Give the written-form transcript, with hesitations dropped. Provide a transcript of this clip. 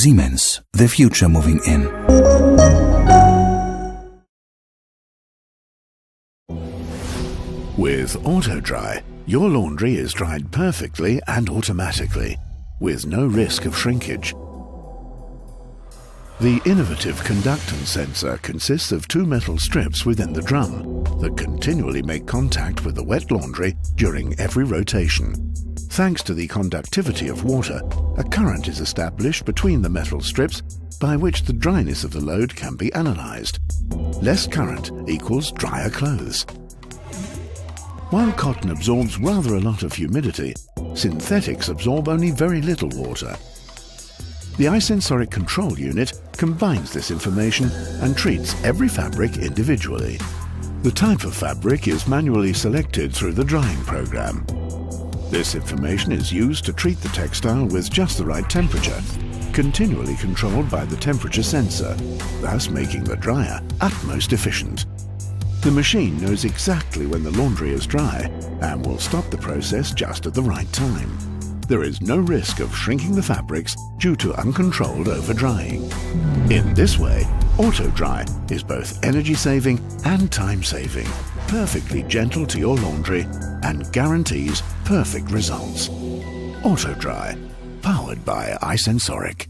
Siemens, the future moving in. With Auto Dry, your laundry is dried perfectly and automatically, with no risk of shrinkage. The innovative conductance sensor consists of two metal strips within the drum that continually make contact with the wet laundry during every rotation. Thanks to the conductivity of water, a current is established between the metal strips by which the dryness of the load can be analysed. Less current equals drier clothes. While cotton absorbs rather a lot of humidity, synthetics absorb only very little water. The iSensoric control unit combines this information and treats every fabric individually. The type of fabric is manually selected through the drying program. This information is used to treat the textile with just the right temperature, continually controlled by the temperature sensor, thus making the dryer utmost efficient. The machine knows exactly when the laundry is dry and will stop the process just at the right time. There is no risk of shrinking the fabrics due to uncontrolled over-drying. In this way, Auto Dry is both energy-saving and time-saving, perfectly gentle to your laundry and guarantees perfect results. Auto Dry, powered by iSensoric.